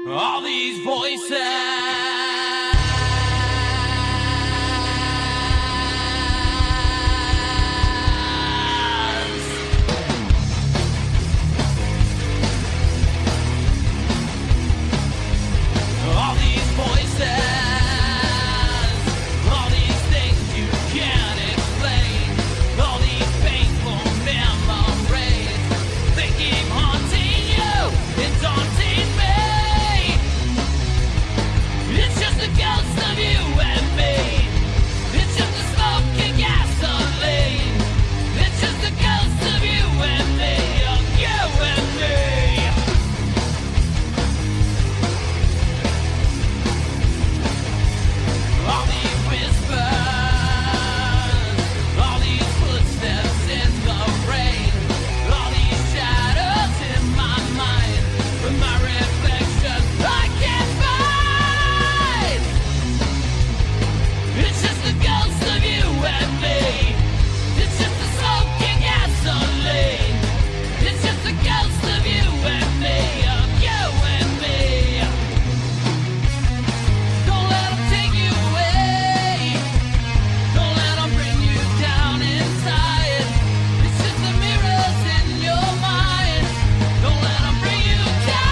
All these voices. All these voices. All these things you can't explain. All these painful memories. They keep haunting you and daunting me. It's just a ghost of you and me. It's just a smoke and gasoline. It's just a ghost of you and me. Of you and me. All these whispers, all these footsteps in the rain, all these shadows in my mind, but my reflection I can't find. It's just a ghost of you and me. It's just a smoke and gasoline. It's just a ghost of you and me, of you and me. Don't let them take you away. Don't let them bring you down inside. It's just the mirrors in your mind. Don't let them bring you down.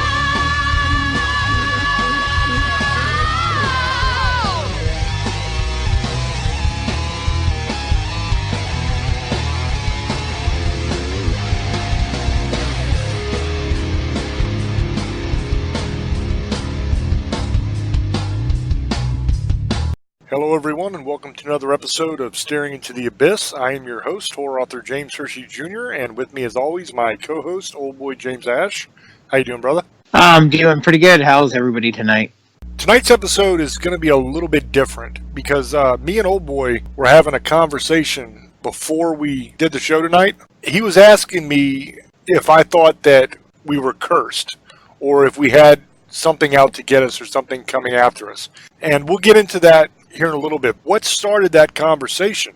Hello, everyone, and welcome to another episode of Staring into the Abyss. I am your host, horror author James Hershey Jr., and with me, as always, my co-host, Old Boy James Ash. How you doing, brother? I'm doing pretty good. How's everybody tonight? Tonight's episode is going to be a little bit different because me and Old Boy were having a conversation before we did the show tonight. He was asking me if I thought that we were cursed or if we had something out to get us or something coming after us. And we'll get into that here in a little bit. What started that conversation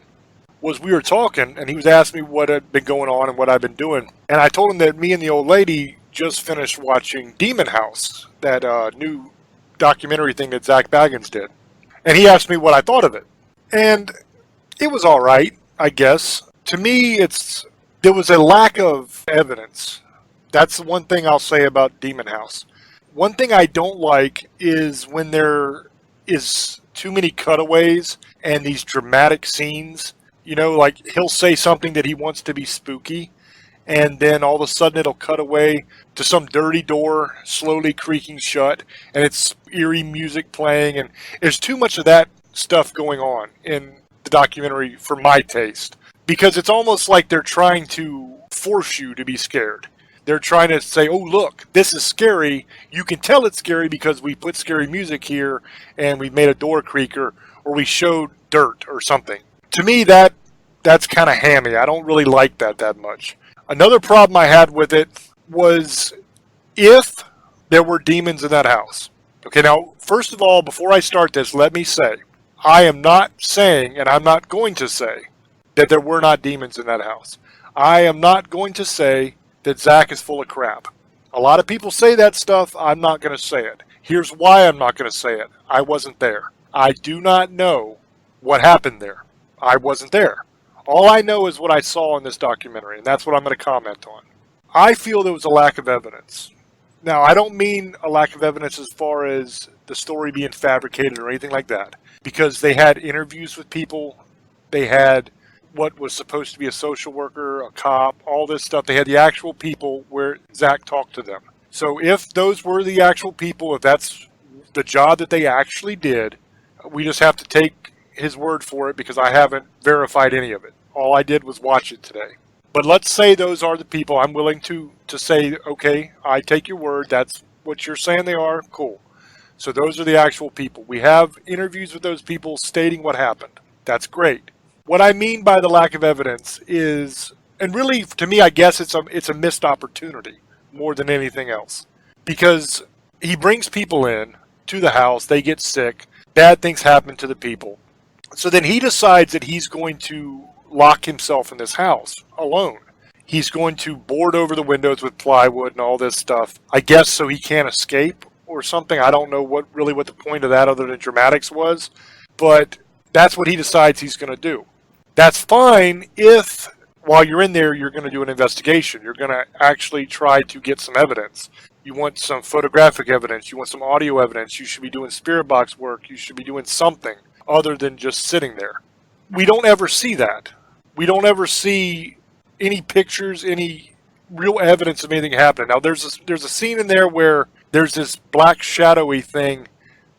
was we were talking, and he was asking me what had been going on and what I've been doing. And I told him that me and the old lady just finished watching Demon House, that new documentary thing that Zach Baggins did. And he asked me what I thought of it. And it was all right, I guess. To me, there was a lack of evidence. That's the one thing I'll say about Demon House. One thing I don't like is when there is too many cutaways and these dramatic scenes. You know, like he'll say something that he wants to be spooky, and then all of a sudden it'll cut away to some dirty door slowly creaking shut, and it's eerie music playing, and there's too much of that stuff going on in the documentary for my taste, because it's almost like they're trying to force you to be scared. They're trying to say, oh, look, this is scary. You can tell it's scary because we put scary music here and we made a door creaker or we showed dirt or something. To me, that's kind of hammy. I don't really like that much. Another problem I had with it was if there were demons in that house. Okay, now, first of all, before I start this, let me say, I am not saying, and I'm not going to say, that there were not demons in that house. I am not going to say that Zach is full of crap. A lot of people say that stuff. I'm not going to say it. Here's why I'm not going to say it. I wasn't there. I do not know what happened there. I wasn't there. All I know is what I saw in this documentary, and that's what I'm going to comment on. I feel there was a lack of evidence. Now, I don't mean a lack of evidence as far as the story being fabricated or anything like that, because they had interviews with people. They had what was supposed to be a social worker, a cop, all this stuff. They had the actual people where Zach talked to them. So if those were the actual people, if that's the job that they actually did, we just have to take his word for it because I haven't verified any of it. All I did was watch it today. But let's say those are the people. I'm willing to say, okay, I take your word. That's what you're saying they are. Cool. So those are the actual people. We have interviews with those people stating what happened. That's great. What I mean by the lack of evidence is, and really to me, I guess it's a missed opportunity more than anything else. Because he brings people in to the house, they get sick, bad things happen to the people. So then he decides that he's going to lock himself in this house alone. He's going to board over the windows with plywood and all this stuff, I guess so he can't escape, or or something. I don't know what the point of that other than dramatics was, but that's what he decides he's going to do. That's fine if while you're in there you're going to do an investigation. You're going to actually try to get some evidence. You want some photographic evidence. You want some audio evidence. You should be doing spirit box work. You should be doing something other than just sitting there. We don't ever see that. We don't ever see any pictures, any real evidence of anything happening. Now, there's a scene in there where there's this black shadowy thing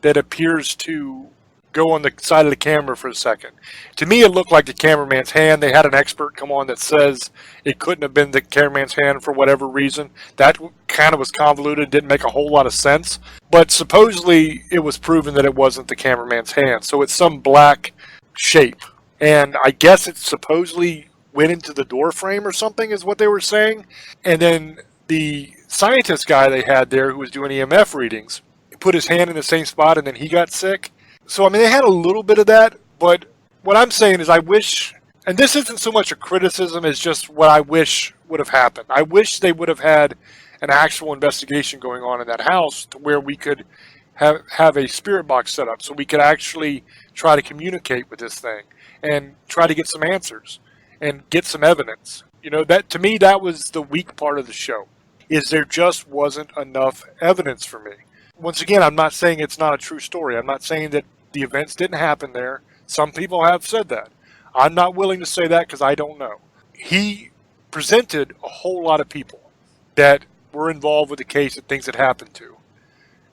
that appears to go on the side of the camera for a second. To me, it looked like the cameraman's hand. They had an expert come on that says it couldn't have been the cameraman's hand for whatever reason. That kind of was convoluted, didn't make a whole lot of sense. But supposedly, it was proven that it wasn't the cameraman's hand. So it's some black shape. And I guess it supposedly went into the door frame or something is what they were saying. And then the scientist guy they had there who was doing EMF readings put his hand in the same spot and then he got sick. So, I mean, they had a little bit of that, but what I'm saying is I wish, and this isn't so much a criticism as just what I wish would have happened. I wish they would have had an actual investigation going on in that house to where we could have a spirit box set up so we could actually try to communicate with this thing and try to get some answers and get some evidence. You know, that to me, that was the weak part of the show, is there just wasn't enough evidence for me. Once again, I'm not saying it's not a true story. I'm not saying that the events didn't happen there. Some people have said that. I'm not willing to say that because I don't know. He presented a whole lot of people that were involved with the case and things that happened to.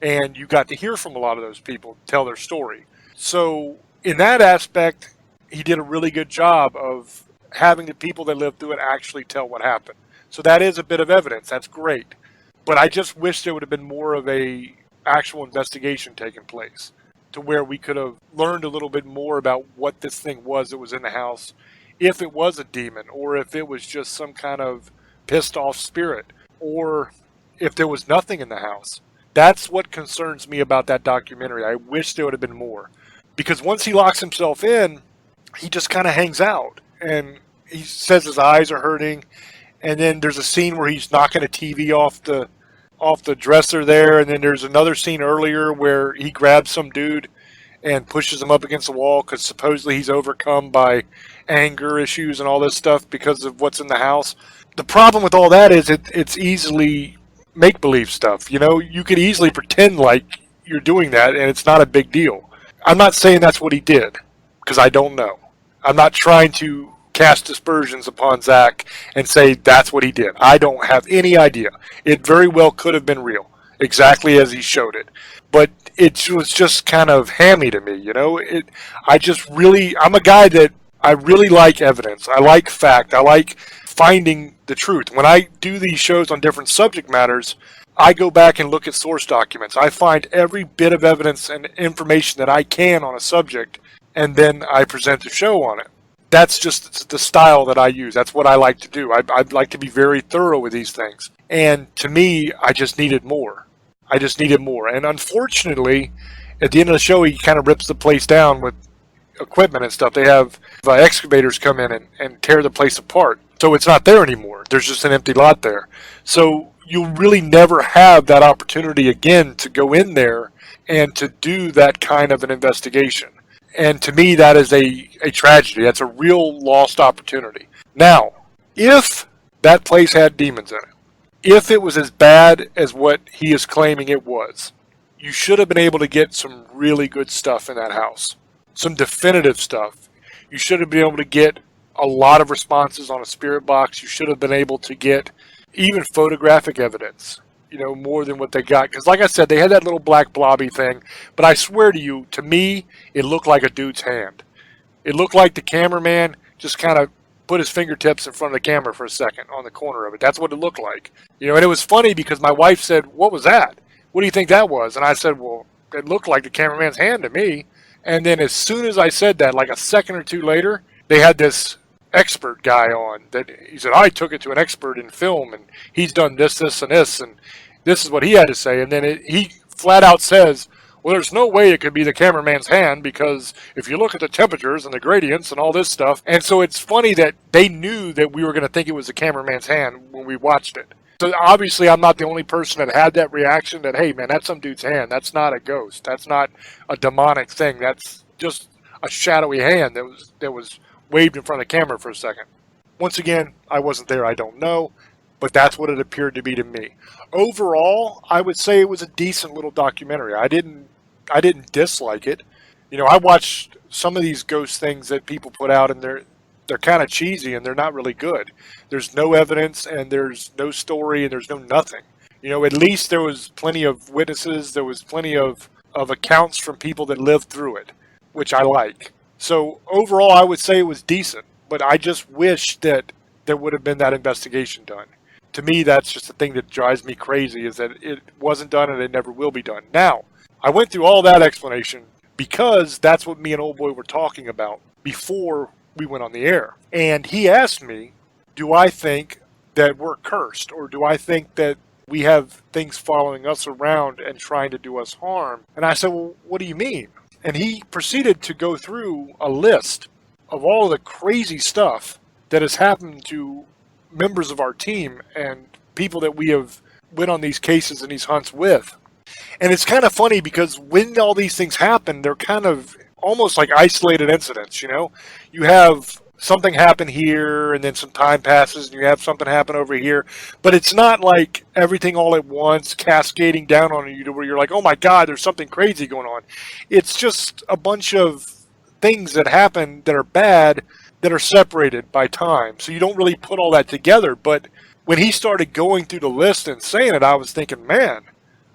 And you got to hear from a lot of those people tell their story. So in that aspect, he did a really good job of having the people that lived through it actually tell what happened. So that is a bit of evidence. That's great. But I just wish there would have been more of a actual investigation taking place to where we could have learned a little bit more about what this thing was that was in the house, if it was a demon, or if it was just some kind of pissed off spirit, or if there was nothing in the house. That's what concerns me about that documentary. I wish there would have been more. Because once he locks himself in, he just kind of hangs out. And he says his eyes are hurting. And then there's a scene where he's knocking a TV off the dresser there, and then there's another scene earlier where he grabs some dude and pushes him up against the wall because supposedly he's overcome by anger issues and all this stuff because of what's in the house. The problem with all that is it's easily make-believe stuff. You know, you could easily pretend like you're doing that, and it's not a big deal. I'm not saying that's what he did because I don't know. I'm not trying to cast aspersions upon Zach and say that's what he did. I don't have any idea. It very well could have been real, exactly as he showed it. But it was just kind of hammy to me, you know? I'm a guy that I really like evidence. I like fact. I like finding the truth. When I do these shows on different subject matters, I go back and look at source documents. I find every bit of evidence and information that I can on a subject, and then I present the show on it. That's just the style that I use. That's what I like to do. I'd like to be very thorough with these things. And to me, I just needed more. And unfortunately, at the end of the show, he kind of rips the place down with equipment and stuff. They have excavators come in and tear the place apart. So it's not there anymore. There's just an empty lot there. So you'll really never have that opportunity again to go in there and to do that kind of an investigation. And to me, that is a tragedy. That's a real lost opportunity. Now, if that place had demons in it, if it was as bad as what he is claiming it was, you should have been able to get some really good stuff in that house. Some definitive stuff. You should have been able to get a lot of responses on a spirit box. You should have been able to get even photographic evidence, you know, more than what they got. Because like I said, they had that little black blobby thing. But I swear to you, to me, it looked like a dude's hand. It looked like the cameraman just kind of put his fingertips in front of the camera for a second on the corner of it. That's what it looked like. You know, and it was funny because my wife said, "What was that? What do you think that was?" And I said, "Well, it looked like the cameraman's hand to me." And then as soon as I said that, like a second or two later, they had this expert guy on that he said, "I took it to an expert in film and he's done this, this, and this, and this is what he had to say." And then he flat out says, "Well, there's no way it could be the cameraman's hand because if you look at the temperatures and the gradients and all this stuff." And so it's funny that they knew that we were going to think it was the cameraman's hand when we watched it. So obviously I'm not the only person that had that reaction that, hey man, that's some dude's hand. That's not a ghost. That's not a demonic thing. That's just a shadowy hand that was waved in front of the camera for a second. Once again, I wasn't there. I don't know, but that's what it appeared to be to me. Overall, I would say it was a decent little documentary. I didn't dislike it. You know, I watched some of these ghost things that people put out, and they're kind of cheesy and they're not really good. There's no evidence and there's no story and there's no nothing. You know, at least there was plenty of witnesses. There was plenty of accounts from people that lived through it, which I like. So overall, I would say it was decent, but I just wish that there would have been that investigation done. To me, that's just the thing that drives me crazy, is that it wasn't done and it never will be done. Now, I went through all that explanation because that's what me and Old Boy were talking about before we went on the air. And he asked me, do I think that we're cursed, or do I think that we have things following us around and trying to do us harm? And I said, well, what do you mean? And he proceeded to go through a list of all of the crazy stuff that has happened to members of our team and people that we have went on these cases and these hunts with. And it's kind of funny because when all these things happen, they're kind of almost like isolated incidents, you know? You have something happen here, and then some time passes, and you have something happen over here. But it's not like everything all at once cascading down on you to where you're like, oh my God, there's something crazy going on. It's just a bunch of things that happen that are bad that are separated by time. So you don't really put all that together. But when he started going through the list and saying it, I was thinking, man,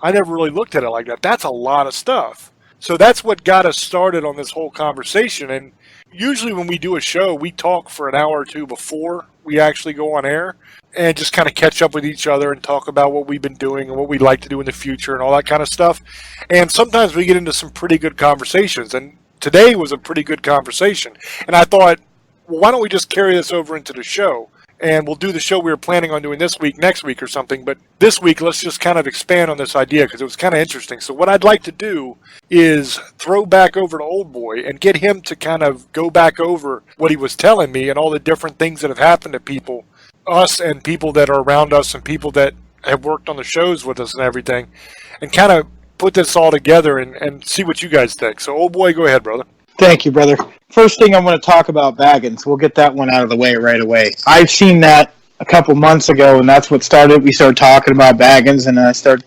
I never really looked at it like that. That's a lot of stuff. So that's what got us started on this whole conversation. And usually when we do a show, we talk for an hour or two before we actually go on air and just kind of catch up with each other and talk about what we've been doing and what we'd like to do in the future and all that kind of stuff. And sometimes we get into some pretty good conversations. And today was a pretty good conversation. And I thought, well, why don't we just carry this over into the show? And we'll do the show we were planning on doing this week, next week or something. But this week, let's just kind of expand on this idea because it was kind of interesting. So what I'd like to do is throw back over to Old Boy and get him to kind of go back over what he was telling me and all the different things that have happened to people, us and people that are around us and people that have worked on the shows with us and everything, and kind of put this all together and see what you guys think. So Old Boy, go ahead, brother. Thank you, brother. First thing I'm going to talk about Baggins. We'll get that one out of the way right away. I've seen that a couple months ago, and that's what started. We started talking about Baggins, and I started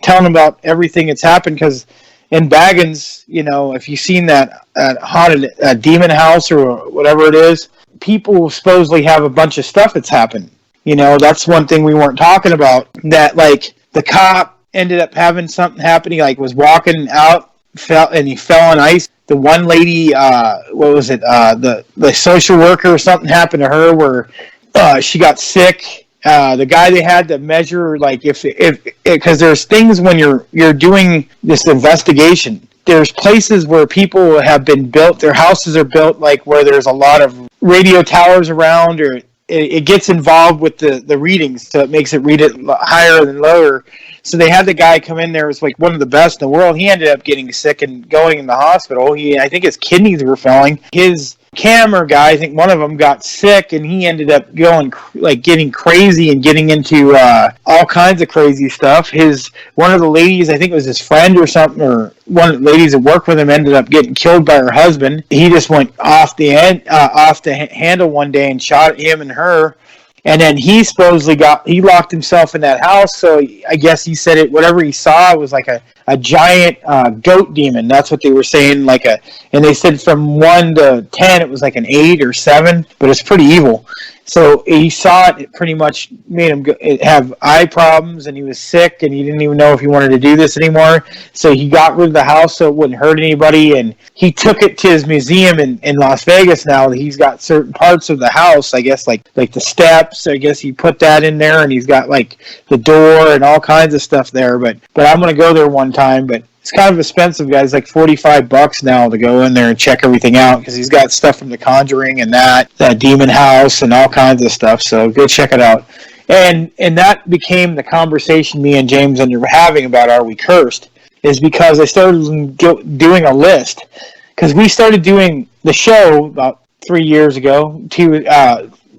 telling them about everything that's happened, because in Baggins, you know, if you've seen that haunted demon house or whatever it is, people supposedly have a bunch of stuff that's happened. You know, that's one thing we weren't talking about, that, like, the cop ended up having something happen. He, like, was walking out, he fell on ice. The one lady, what was it? The social worker or something happened to her where she got sick. The guy they had to measure, like, if because there's things when you're doing this investigation. There's places where people have been built. Their houses are built like where there's a lot of radio towers around, or it gets involved with the readings, so it makes it read it higher than lower. So they had the guy come in there, it was like one of the best in the world. He ended up getting sick and going in the hospital. I think his kidneys were failing. His camera guy, I think one of them got sick, and he ended up going, like, getting crazy and getting into all kinds of crazy stuff. One of the ladies, I think it was his friend or something, or one of the ladies that worked with him, ended up getting killed by her husband. He just went off the handle one day and shot him and her. And then he supposedly he locked himself in that house. So I guess he said whatever he saw was like a giant goat demon. That's what they were saying. And they said from 1 to 10, it was like an 8 or 7, but it's pretty evil. So he saw it. It pretty much made him have eye problems, and he was sick, and he didn't even know if he wanted to do this anymore. So he got rid of the house so it wouldn't hurt anybody, and he took it to his museum in Las Vegas now. He's got certain parts of the house, I guess, like the steps. I guess he put that in there, and he's got like the door and all kinds of stuff there. But I'm going to go there one time, but it's kind of expensive, guys. Like $45 now to go in there and check everything out, because he's got stuff from The Conjuring and that demon house and all kinds of stuff. So go check it out. And that became the conversation me and James were having about Are We Cursed, is because I started doing a list, because we started doing the show about 3 years ago.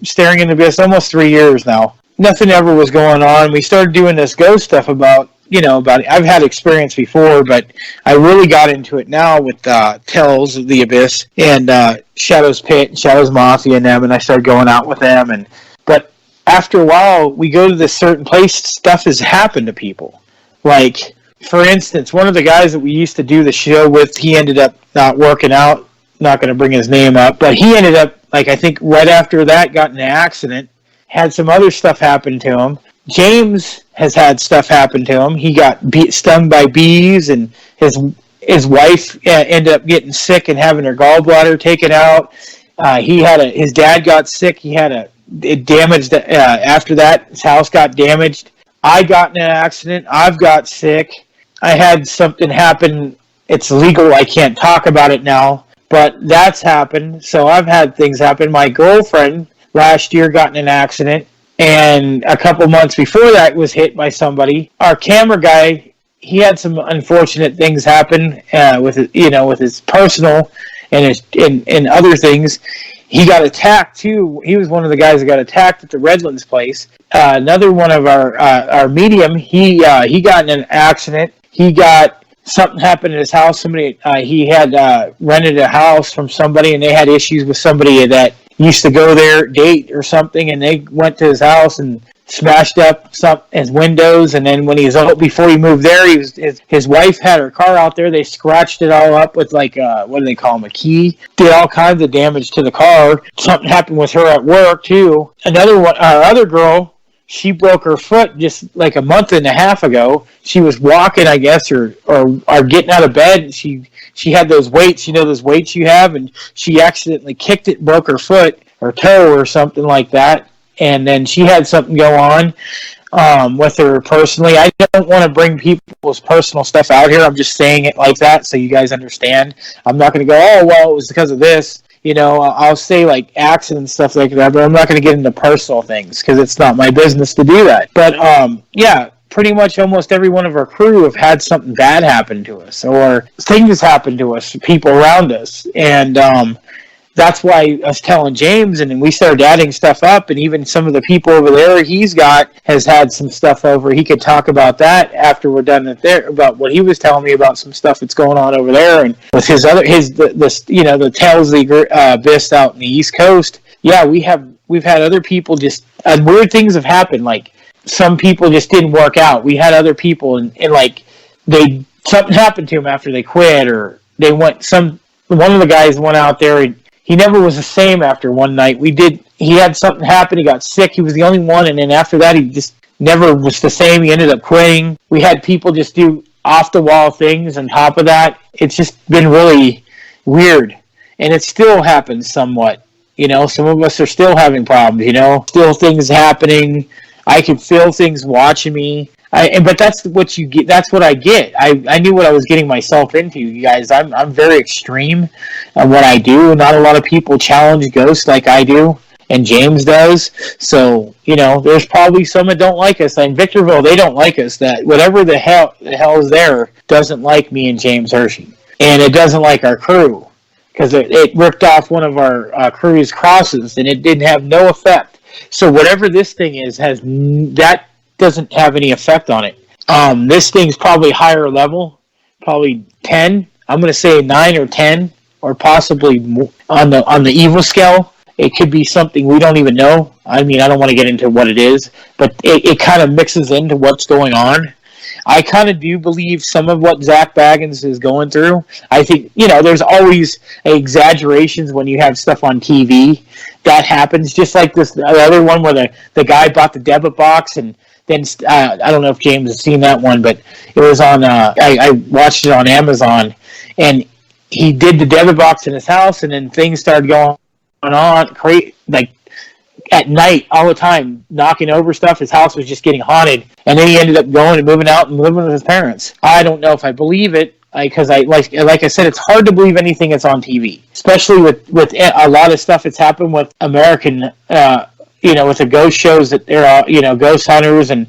Staring into the abyss, almost 3 years now. nothing ever was going on. We started doing this ghost stuff about I've had experience before, but I really got into it now with Tales of the Abyss and Shadows Pit and Shadows Mafia and them, and I started going out with them. But after a while, we go to this certain place, stuff has happened to people. Like, for instance, one of the guys that we used to do the show with, he ended up not working out. Not going to bring his name up, but he ended up, like, I think right after that, got in an accident, had some other stuff happen to him. James has had stuff happen to him. He got stung by bees, and his wife ended up getting sick and having her gallbladder taken out. His dad got sick. It damaged. After that, his house got damaged. I got in an accident. I've got sick. I had something happen. It's legal. I can't talk about it now, but that's happened. So I've had things happen. My girlfriend last year got in an accident, and a couple months before that was hit by somebody. Our camera guy, he had some unfortunate things happen with his personal and other things. He got attacked too. He was one of the guys that got attacked at the Redlands place. Another one of our medium, he got in an accident. He got something happened in his house. Somebody he had rented a house from somebody, and they had issues with somebody that used to go there, date or something, and they went to his house and smashed up his windows. And then when before he moved there, his wife had her car out there. They scratched it all up with what do they call them, a key. Did all kinds of damage to the car. Something happened with her at work too. Another one, our other girl, she broke her foot just like a month and a half ago. She was walking, I guess, or getting out of bed. And she had those weights, those weights you have, and she accidentally kicked it, broke her foot or toe or something like that. And then she had something go on with her personally. I don't want to bring people's personal stuff out here. I'm just saying it like that so you guys understand. I'm not going to go, oh, well, it was because of this. I'll say like accident stuff like that, but I'm not going to get into personal things because it's not my business to do that. But yeah, pretty much almost every one of our crew have had something bad happen to us or things happen to us, people around us. And that's why I was telling James, and we started adding stuff up, and even some of the people over there has had some stuff over. He could talk about that after we're done there, about what he was telling me about some stuff that's going on over there, and with the Tales of the Abyss out in the East Coast. Yeah, we've had other people just weird things have happened. Like some people just didn't work out. We had other people, and like something happened to them after they quit, or they went. One of the guys went out there and he never was the same after one night. He had something happen. He got sick. He was the only one. And then after that, he just never was the same. He ended up quitting. We had people just do off-the-wall things on top of that. It's just been really weird. And it still happens somewhat. Some of us are still having problems, still things happening. I can feel things watching me. But that's what you get. That's what I get. I knew what I was getting myself into, you guys. I'm very extreme at what I do. Not a lot of people challenge ghosts like I do, and James does. So there's probably some that don't like us. In Victorville, they don't like us. That whatever the hell is there doesn't like me and James Hershey, and it doesn't like our crew because it ripped off one of our crew's crosses, and it didn't have no effect. So whatever this thing is that doesn't have any effect on it. This thing's probably higher level, probably 10. I'm going to say 9 or 10, or possibly on the evil scale. It could be something we don't even know. I mean, I don't want to get into what it is, but it kind of mixes into what's going on. I kind of do believe some of what Zach Baggins is going through. I think, there's always exaggerations when you have stuff on TV. That happens, just like the other one where the guy bought the debit box and then I don't know if James has seen that one, but it was on. I watched it on Amazon, and he did the debit box in his house, and then things started going on, like at night all the time, knocking over stuff. His house was just getting haunted, and then he ended up going and moving out and living with his parents. I don't know if I believe it, because like I said, it's hard to believe anything that's on TV, especially with a lot of stuff that's happened with American. With the ghost shows that they're, ghost hunters, and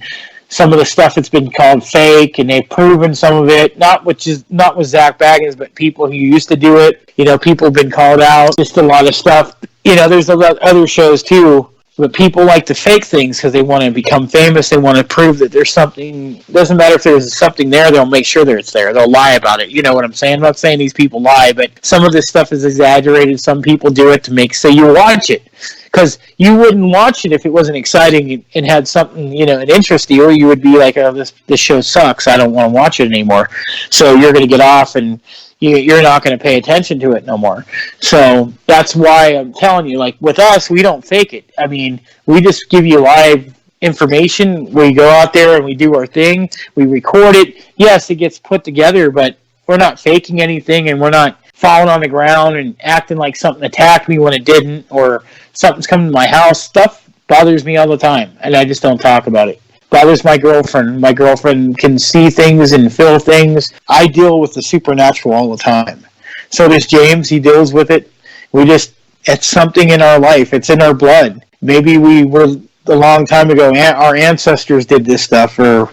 some of the stuff that's been called fake, and they've proven some of it, not with Zach Baggins, but people who used to do it. People have been called out, just a lot of stuff. There's a lot of other shows too, But people like to fake things because they want to become famous. They want to prove that there's something. Doesn't matter if there's something there. They'll make sure that it's there. They'll lie about it. You know what I'm saying? I'm not saying these people lie, but some of this stuff is exaggerated. Some people do it to make so you watch it. Because you wouldn't watch it if it wasn't exciting and had something, you know, an interest you. You would be like, oh, this show sucks. I don't want to watch it anymore. So you're going to get off and you're not going to pay attention to it no more. So that's why I'm telling you, like with us, we don't fake it. I mean, we just give you live information. We go out there and we do our thing. We record it. Yes, it gets put together, but we're not faking anything, and we're not falling on the ground and acting like something attacked me when it didn't, or something's coming to my house. Stuff bothers me all the time, and I just don't talk about it. Bothers my girlfriend. My girlfriend can see things and feel things. I deal with the supernatural all the time. So does James. He deals with it. It's something in our life. It's in our blood. Maybe we were a long time ago. Our ancestors did this stuff, or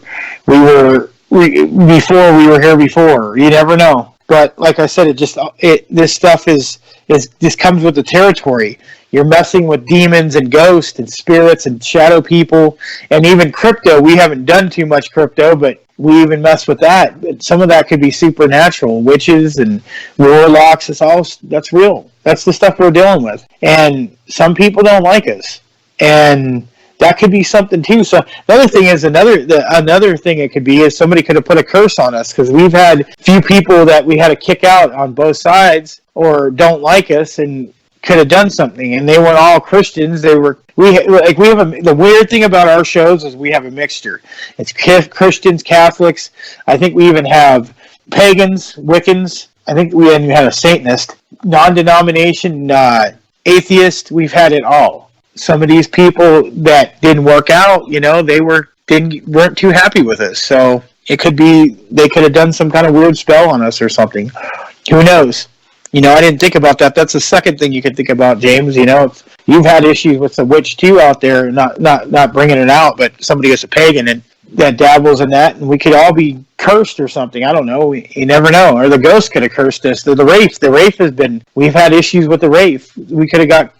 before we were here before. You never know. But like I said, this stuff is this comes with the territory. You're messing with demons and ghosts and spirits and shadow people, and even crypto. We haven't done too much crypto, but we even mess with that. But some of that could be supernatural, witches and warlocks. That's real. That's the stuff we're dealing with. And some people don't like us, and that could be something too. So another thing is another thing it could be is somebody could have put a curse on us, because we've had a few people that we had to kick out on both sides or don't like us and could have done something, and they weren't all Christians. The weird thing about our shows is we have a mixture. It's Christians, Catholics. I think we even have pagans, Wiccans. I think we even had a Satanist, non-denomination, atheist. We've had it all. Some of these people that didn't work out, you know, they weren't too happy with us. So it could be they could have done some kind of weird spell on us or something. Who knows? You know, I didn't think about that. That's the second thing you could think about, James. You know, if you've had issues with the witch too out there, not bringing it out, but somebody is a pagan and that dabbles in that, and we could all be cursed or something. I don't know. You never know. Or the ghost could have cursed us. The Wraith has been. We've had issues with the Wraith. We could have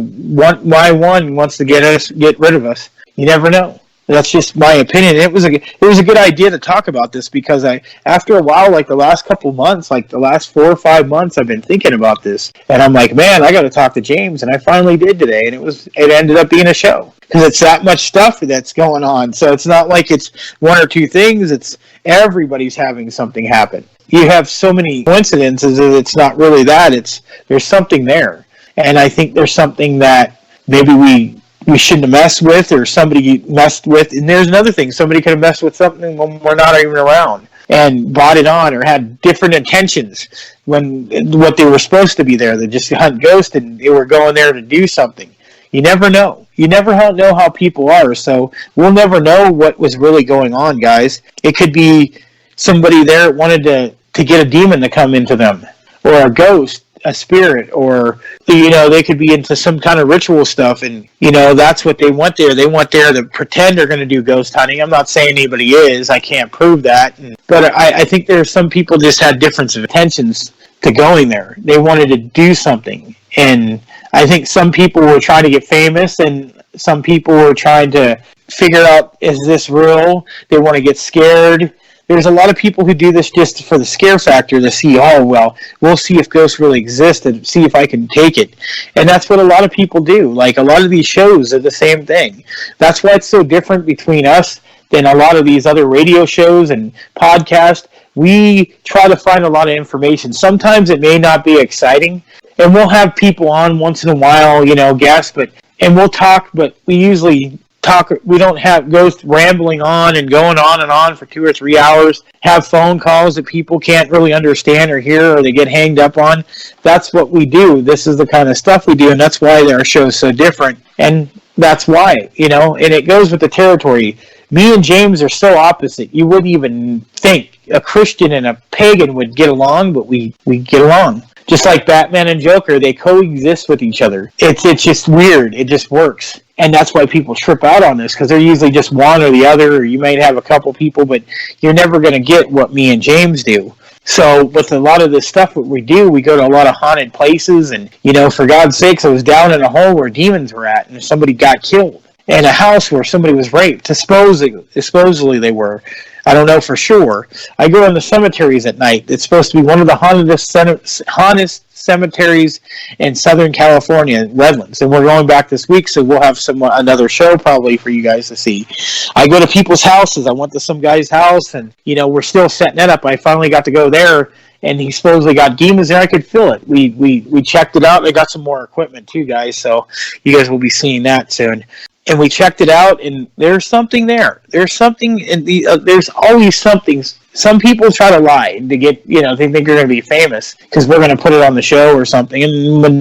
one wants to get rid of us. You never know. That's just my opinion. It was a good idea to talk about this, because after a while, like the last couple months, like the last 4 or 5 months, I've been thinking about this, and I'm like, man, I got to talk to James, and I finally did today, and it ended up being a show, because it's that much stuff that's going on. So it's not like it's one or two things. It's everybody's having something happen. You have so many coincidences that it's not really that. There's something there, and I think there's something that maybe we shouldn't have messed with, or somebody messed with. And there's another thing. Somebody could have messed with something when we're not even around and brought it on, or had different intentions when what they were supposed to be there. They just hunt ghosts and they were going there to do something. You never know. You never know how people are. So we'll never know what was really going on, guys. It could be somebody there wanted to get a demon to come into them, or a ghost, a spirit, or, you know, they could be into some kind of ritual stuff, and, you know, that's what they want there. They want there to pretend they're going to do ghost hunting. I'm not saying anybody is. I can't prove that. But I think there's some people just had difference of intentions to going there. They wanted to do something. And I think some people were trying to get famous, and some people were trying to figure out, is this real? They want to get scared. There's a lot of people who do this just for the scare factor, to see, oh, well, we'll see if ghosts really exist and see if I can take it. And that's what a lot of people do. Like, a lot of these shows are the same thing. That's why it's so different between us than a lot of these other radio shows and podcasts. We try to find a lot of information. Sometimes it may not be exciting, and we'll have people on once in a while, you know, guests, and we'll talk, but we usually talk. We don't have ghosts rambling on and going on for 2 or 3 hours, have phone calls that people can't really understand or hear, or they get hanged up on. That's what we do. This is the kind of stuff we do, and that's why our show is so different. And that's why, you know, and it goes with the territory. Me and James are so opposite. You wouldn't even think a Christian and a pagan would get along, but we get along. Just like Batman and Joker, they coexist with each other. It's just weird. It just works. And that's why people trip out on this, because they're usually just one or the other, or you might have a couple people, but you're never going to get what me and James do. So with a lot of this stuff that we do, we go to a lot of haunted places, and for God's sakes, I was down in a hole where demons were at, and somebody got killed, and a house where somebody was raped. Supposedly they were. I don't know for sure. I go in the cemeteries at night. It's supposed to be one of the hauntedest cemeteries in Southern California, Redlands, and we're going back this week, so we'll have another show probably for you guys to see. I go to people's houses. I went to some guy's house, and we're still setting it up. I finally got to go there, and he supposedly got demons there. I could feel it. We checked it out. They got some more equipment too, guys, so you guys will be seeing that soon. And we checked it out, and there's something there. There's something in there's always something. Some people try to lie to get, they think they're going to be famous because we're going to put it on the show or something. And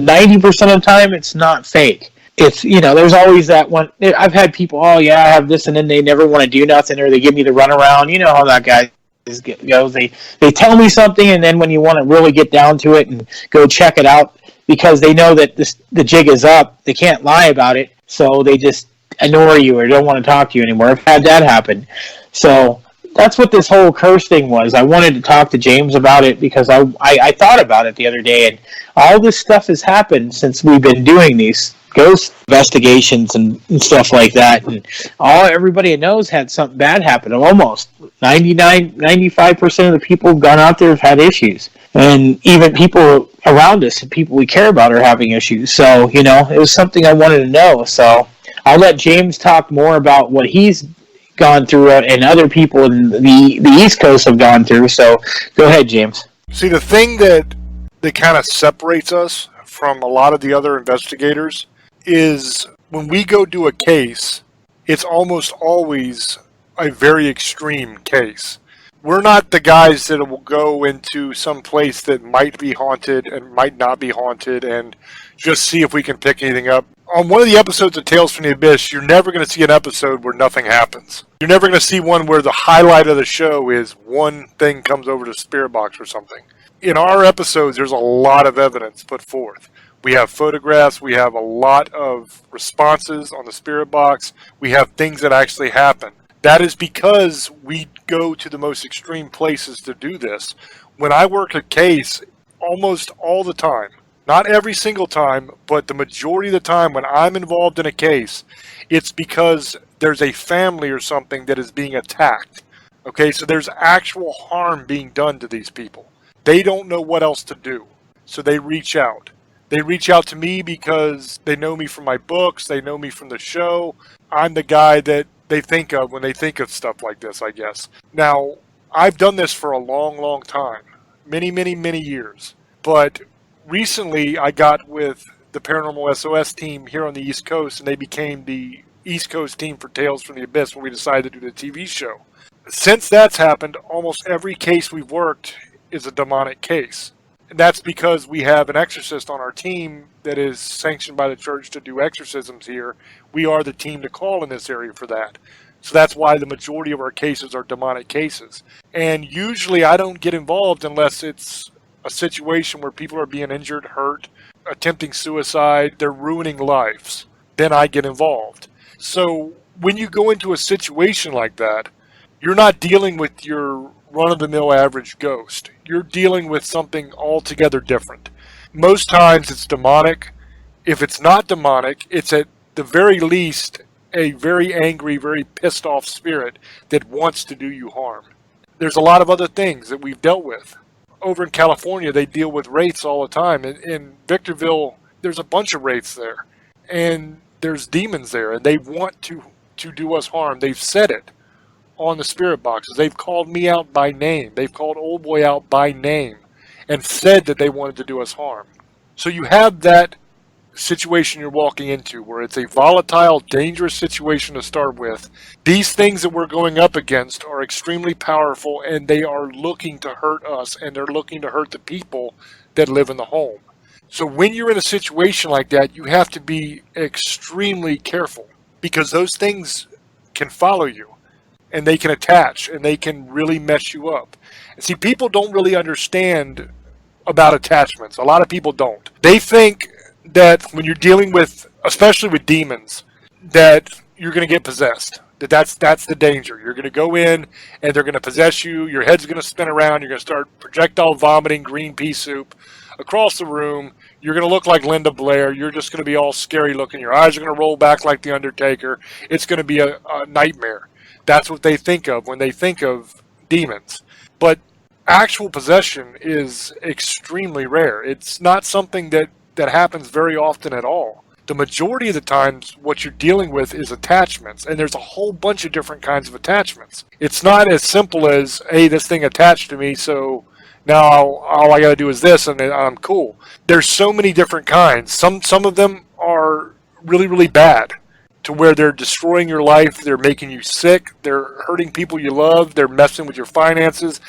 90% of the time, it's not fake. It's, there's always that one. I've had people, oh yeah, I have this, and then they never want to do nothing, or they give me the runaround. You know how that guy goes. They tell me something, and then when you want to really get down to it and go check it out, because they know that the jig is up, they can't lie about it, so they just ignore you or don't want to talk to you anymore. I've had that happen. So that's what this whole curse thing was. I wanted to talk to James about it because I thought about it the other day, and all this stuff has happened since we've been doing these ghost investigations and stuff like that, and everybody knows had something bad happen. Almost 95% of the people who've gone out there have had issues, and even people around us, people we care about, are having issues. So it was something I wanted to know. So I'll let James talk more about what he's gone through and other people in the East Coast have gone through. So go ahead, James. See, the thing that kind of separates us from a lot of the other investigators is when we go do a case, it's almost always a very extreme case. We're not the guys that will go into some place that might be haunted and might not be haunted and just see if we can pick anything up. On one of the episodes of Tales from the Abyss, you're never going to see an episode where nothing happens. You're never going to see one where the highlight of the show is one thing comes over to Spirit Box or something. In our episodes, there's a lot of evidence put forth. We have photographs, we have a lot of responses on the Spirit Box, we have things that actually happen. That is because we go to the most extreme places to do this. When I work a case, almost all the time, not every single time, but the majority of the time when I'm involved in a case, it's because there's a family or something that is being attacked. Okay, so there's actual harm being done to these people. They don't know what else to do, so they reach out. They reach out to me because they know me from my books, they know me from the show. I'm the guy that they think of when they think of stuff like this, I guess. Now, I've done this for a long, long time. Many, many, many years. But recently, I got with the Paranormal SOS team here on the East Coast, and they became the East Coast team for Tales from the Abyss when we decided to do the TV show. Since that's happened, almost every case we've worked is a demonic case. And that's because we have an exorcist on our team that is sanctioned by the church to do exorcisms here. We are the team to call in this area for that. So that's why the majority of our cases are demonic cases. And usually I don't get involved unless it's a situation where people are being injured, hurt, attempting suicide, they're ruining lives. Then I get involved. So when you go into a situation like that, you're not dealing with your run-of-the-mill average ghost. You're dealing with something altogether different. Most times it's demonic. If it's not demonic, it's at the very least a very angry, very pissed off spirit that wants to do you harm. There's a lot of other things that we've dealt with. Over in California, they deal with wraiths all the time. In Victorville, there's a bunch of wraiths there. And there's demons there, and they want to do us harm. They've said it on the spirit boxes. They've called me out by name. They've called Old Boy out by name and said that they wanted to do us harm. So you have that situation you're walking into where it's a volatile, dangerous situation to start with. These things that we're going up against are extremely powerful, and they are looking to hurt us, and they're looking to hurt the people that live in the home. So when you're in a situation like that, you have to be extremely careful, because those things can follow you, and they can attach, and they can really mess you up. And see, people don't really understand about attachments. A lot of people don't. They think that when you're dealing with, especially with demons, that you're going to get possessed. That's the danger. You're going to go in and they're going to possess you. Your head's going to spin around. You're going to start projectile vomiting green pea soup across the room. You're going to look like Linda Blair. You're just going to be all scary looking. Your eyes are going to roll back like the Undertaker. It's going to be a nightmare. That's what they think of when they think of demons. But actual possession is extremely rare. It's not something that happens very often at all. The majority of the times, what you're dealing with is attachments, and there's a whole bunch of different kinds of attachments. It's not as simple as, hey, this thing attached to me, so now all I got to do is this, and I'm cool. There's so many different kinds. Some of them are really, really bad, to where they're destroying your life, they're making you sick, they're hurting people you love, they're messing with your finances.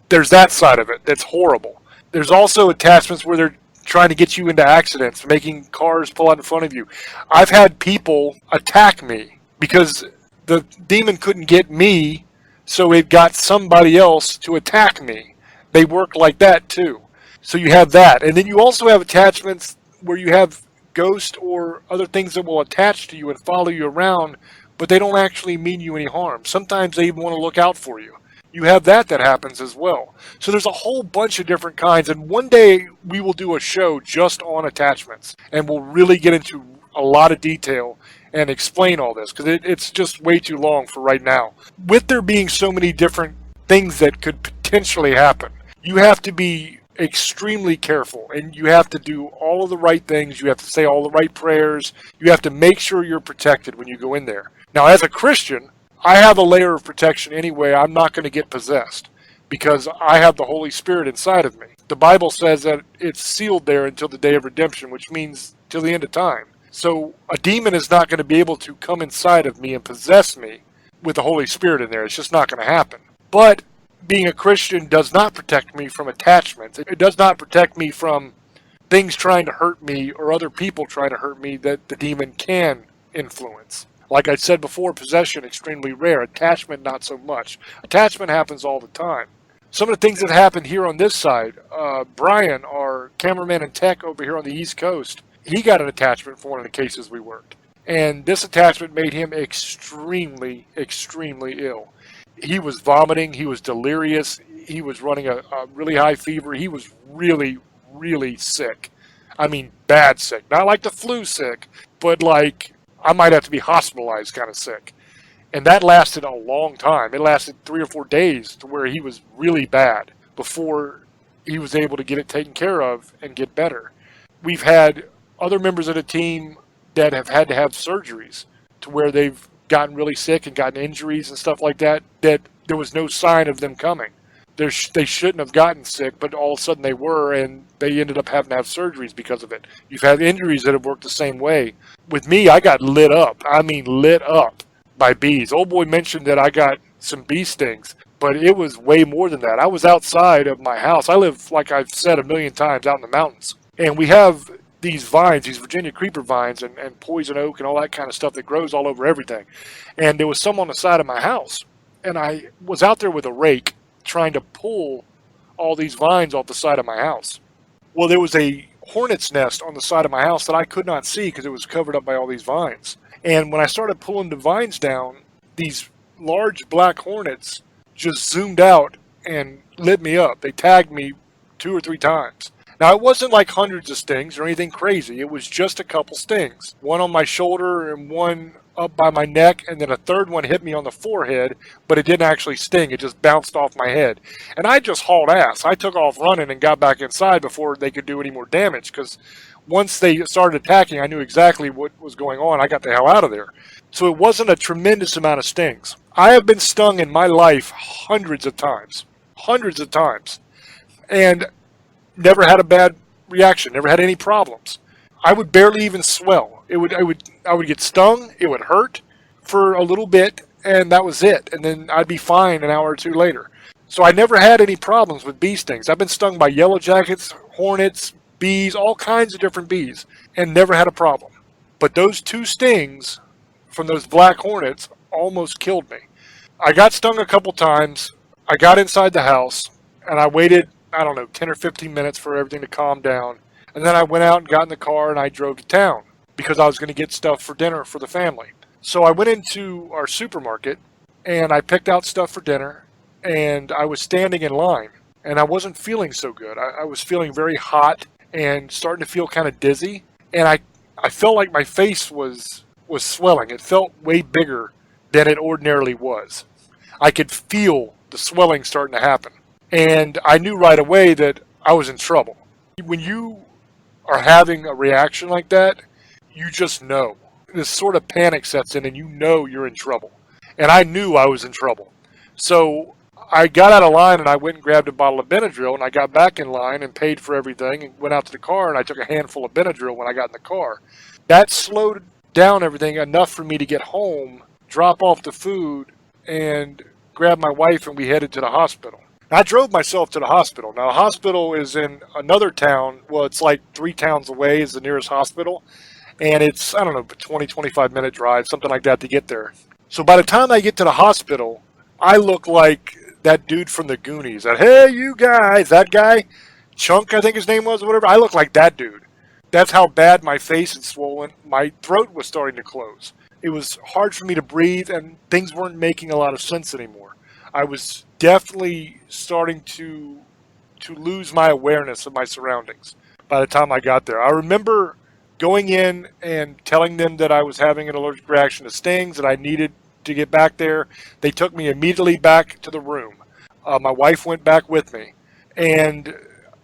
There's that side of it that's horrible. There's also attachments where they're trying to get you into accidents, making cars pull out in front of you. I've had people attack me because the demon couldn't get me, so it got somebody else to attack me. They work like that too. So you have that. And then you also have attachments where you have ghosts or other things that will attach to you and follow you around, but they don't actually mean you any harm. Sometimes they even want to look out for you. You have that happens as well. So there's a whole bunch of different kinds, and one day we will do a show just on attachments, and we'll really get into a lot of detail and explain all this, because it's just way too long for right now. With there being so many different things that could potentially happen, you have to be extremely careful, and you have to do all of the right things. You have to say all the right prayers. You have to make sure you're protected when you go in there. Now, as a Christian, I have a layer of protection anyway. I'm not going to get possessed because I have the Holy Spirit inside of me. The Bible says that it's sealed there until the day of redemption, which means till the end of time. So a demon is not going to be able to come inside of me and possess me with the Holy Spirit in there. It's just not going to happen. But being a Christian does not protect me from attachments. It does not protect me from things trying to hurt me or other people trying to hurt me that the demon can influence. Like I said before, possession, extremely rare. Attachment, not so much. Attachment happens all the time. Some of the things that happened here on this side, Brian, our cameraman and tech over here on the East Coast, he got an attachment for one of the cases we worked. And this attachment made him extremely, extremely ill. He was vomiting. He was delirious. He was running a really high fever. He was really, really sick. I mean, bad sick. Not like the flu sick, but like I might have to be hospitalized kind of sick. And that lasted a long time. It lasted 3 or 4 days to where he was really bad before he was able to get it taken care of and get better. We've had other members of the team that have had to have surgeries to where they've gotten really sick and gotten injuries and stuff like that, that there was no sign of them coming. They shouldn't have gotten sick, but all of a sudden they were, and they ended up having to have surgeries because of it. You've had injuries that have worked the same way. With me, I got lit up. I mean, lit up by bees. Old boy mentioned that I got some bee stings, but it was way more than that. I was outside of my house. I live, like I've said a million times, out in the mountains. And we have these vines, these Virginia creeper vines and poison oak and all that kind of stuff that grows all over everything. And there was some on the side of my house. And I was out there with a rake trying to pull all these vines off the side of my house. Well, there was a hornet's nest on the side of my house that I could not see because it was covered up by all these vines. And when I started pulling the vines down, these large black hornets just zoomed out and lit me up. They tagged me 2 or 3 times. Now, it wasn't like hundreds of stings or anything crazy. It was just a couple stings. One on my shoulder and one up by my neck, and then a third one hit me on the forehead, but it didn't actually sting. It just bounced off my head. And I just hauled ass. I took off running and got back inside before they could do any more damage, because once they started attacking, I knew exactly what was going on. I got the hell out of there. So it wasn't a tremendous amount of stings. I have been stung in my life hundreds of times. Hundreds of times. And never had a bad reaction, never had any problems. I would barely even swell. I would get stung, it would hurt for a little bit, and that was it. And then I'd be fine an hour or 2 later. So I never had any problems with bee stings. I've been stung by yellow jackets, hornets, bees, all kinds of different bees, and never had a problem. But those 2 stings from those black hornets almost killed me. I got stung a couple times. I got inside the house, and I waited, 10 or 15 minutes for everything to calm down. And then I went out and got in the car and I drove to town because I was going to get stuff for dinner for the family. So I went into our supermarket and I picked out stuff for dinner, and I was standing in line, and I wasn't feeling so good. I was feeling very hot and starting to feel kind of dizzy, and I felt like my face was swelling. It felt way bigger than it ordinarily was. I could feel the swelling starting to happen, and I knew right away that I was in trouble. When you are having a reaction like that, you just know. This sort of panic sets in, and you know you're in trouble. And I knew I was in trouble. So I got out of line and I went and grabbed a bottle of Benadryl, and I got back in line and paid for everything and went out to the car, and I took a handful of Benadryl when I got in the car. That slowed down everything enough for me to get home, drop off the food, and grab my wife, and we headed to the hospital. I drove myself to the hospital. Now, the hospital is in another town. Well, it's like 3 towns away is the nearest hospital. And it's, I don't know, 20, 25-minute drive, something like that to get there. So by the time I get to the hospital, I look like that dude from the Goonies. That, hey, you guys, that guy, Chunk, I think his name was, or whatever. I look like that dude. That's how bad my face had swollen. My throat was starting to close. It was hard for me to breathe, and things weren't making a lot of sense anymore. I was definitely starting to lose my awareness of my surroundings by the time I got there. I remember going in and telling them that I was having an allergic reaction to stings, that I needed to get back there. They took me immediately back to the room. My wife went back with me. And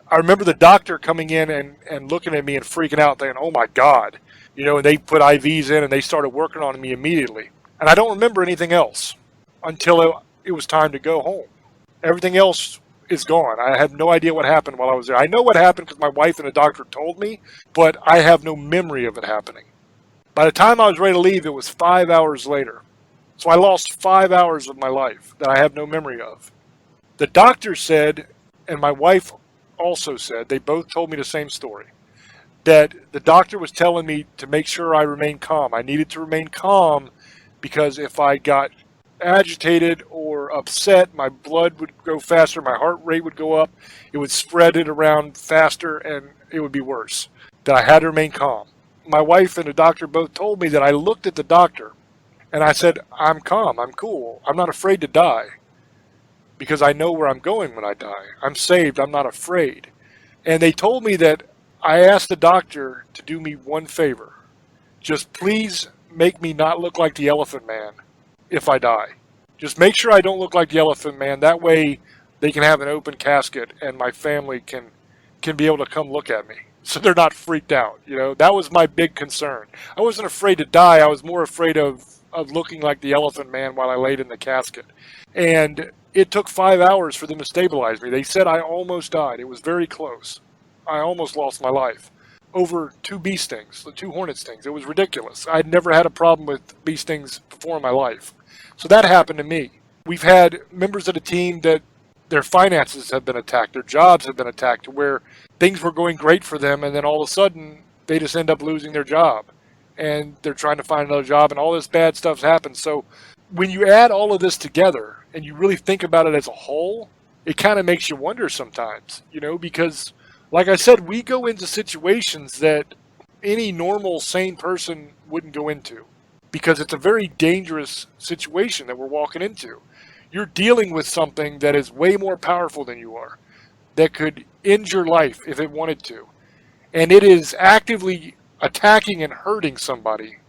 I remember the doctor coming in and looking at me and freaking out, thinking, oh my God. And they put IVs in and they started working on me immediately. And I don't remember anything else until it was time to go home. Everything else is gone. I have no idea what happened while I was there. I know what happened because my wife and the doctor told me, but I have no memory of it happening. By the time I was ready to leave, it was 5 hours later. So I lost 5 hours of my life that I have no memory of. The doctor said, and my wife also said, they both told me the same story, that the doctor was telling me to make sure I remain calm. I needed to remain calm because if I got agitated or upset, my blood would go faster, my heart rate would go up, it would spread it around faster, and it would be worse. That I had to remain calm. My wife and the doctor both told me that. I looked at the doctor and I said, I'm calm, I'm cool, I'm not afraid to die because I know where I'm going when I die. I'm saved, I'm not afraid. And they told me that I asked the doctor to do me one favor. Just please make me not look like the Elephant Man if I die. Just make sure I don't look like the Elephant Man. That way they can have an open casket and my family can be able to come look at me. So they're not freaked out. That was my big concern. I wasn't afraid to die. I was more afraid of looking like the Elephant Man while I laid in the casket. And it took 5 hours for them to stabilize me. They said I almost died. It was very close. I almost lost my life over 2 bee stings, 2 hornet stings. It was ridiculous. I'd never had a problem with bee stings before in my life. So that happened to me. We've had members of the team that their finances have been attacked, their jobs have been attacked, where things were going great for them, and then all of a sudden they just end up losing their job. And they're trying to find another job, and all this bad stuff's happened. So when you add all of this together, and you really think about it as a whole, it kind of makes you wonder sometimes, because like I said, we go into situations that any normal, sane person wouldn't go into because it's a very dangerous situation that we're walking into. You're dealing with something that is way more powerful than you are, that could end your life if it wanted to. And it is actively attacking and hurting somebody,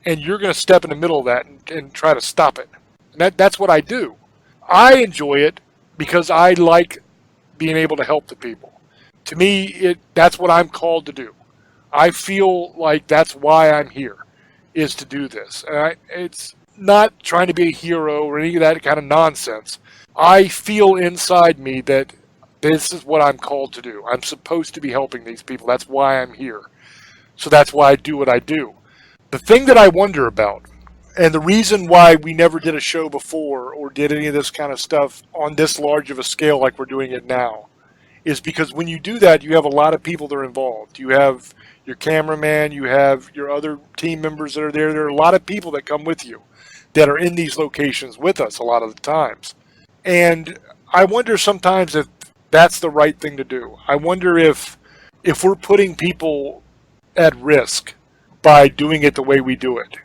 and you're going to step in the middle of that and try to stop it. And that's what I do. I enjoy it because I like being able to help the people. To me, that's what I'm called to do. I feel like that's why I'm here, is to do this. And it's not trying to be a hero or any of that kind of nonsense. I feel inside me that this is what I'm called to do. I'm supposed to be helping these people. That's why I'm here. So that's why I do what I do. The thing that I wonder about, and the reason why we never did a show before or did any of this kind of stuff on this large of a scale like we're doing it now, is because when you do that, you have a lot of people that are involved. You have your cameraman, you have your other team members that are there. There are a lot of people that come with you that are in these locations with us a lot of the times. And I wonder sometimes if that's the right thing to do. I wonder if we're putting people at risk by doing it the way we do it.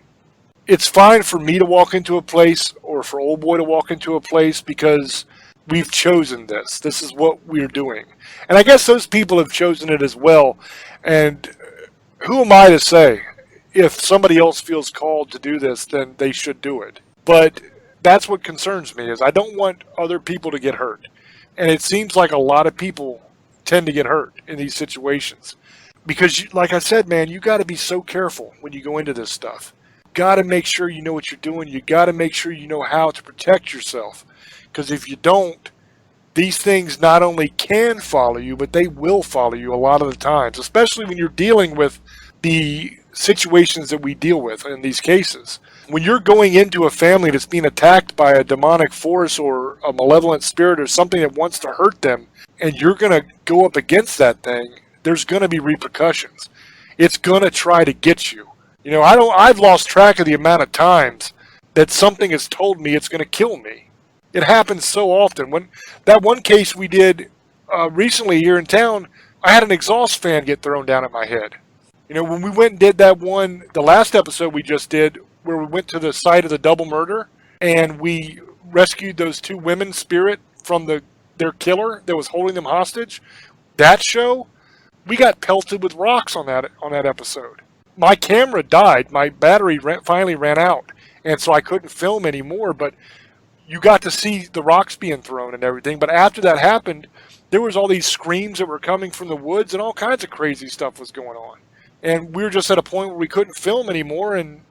it's fine for me to walk into a place or for old boy to walk into a place because we've chosen this. This is what we're doing. And I guess those people have chosen it as well. And who am I to say? If somebody else feels called to do this, then they should do it. But that's what concerns me, is I don't want other people to get hurt. And it seems like a lot of people tend to get hurt in these situations. Because, like I said, man, you got to be so careful when you go into this stuff. Got to make sure you know what you're doing. You got to make sure you know how to protect yourself. Because if you don't, these things not only can follow you, but they will follow you a lot of the times, especially when you're dealing with the situations that we deal with in these cases. When you're going into a family that's being attacked by a demonic force or a malevolent spirit or something that wants to hurt them, and you're going to go up against that thing, there's going to be repercussions. It's going to try to get you. You know, I've lost track of the amount of times that something has told me it's going to kill me. It happens so often. When that one case we did recently here in town, I had an exhaust fan get thrown down at my head. You know, when we went and did that one, the last episode we just did, where we went to the site of the double murder, and we rescued those two women spirit from their killer that was holding them hostage, that show, we got pelted with rocks on that episode. My camera died. My battery finally ran out, and so I couldn't film anymore, but you got to see the rocks being thrown and everything. But after that happened, there was all these screams that were coming from the woods, and all kinds of crazy stuff was going on. And we were just at a point where we couldn't film anymore, and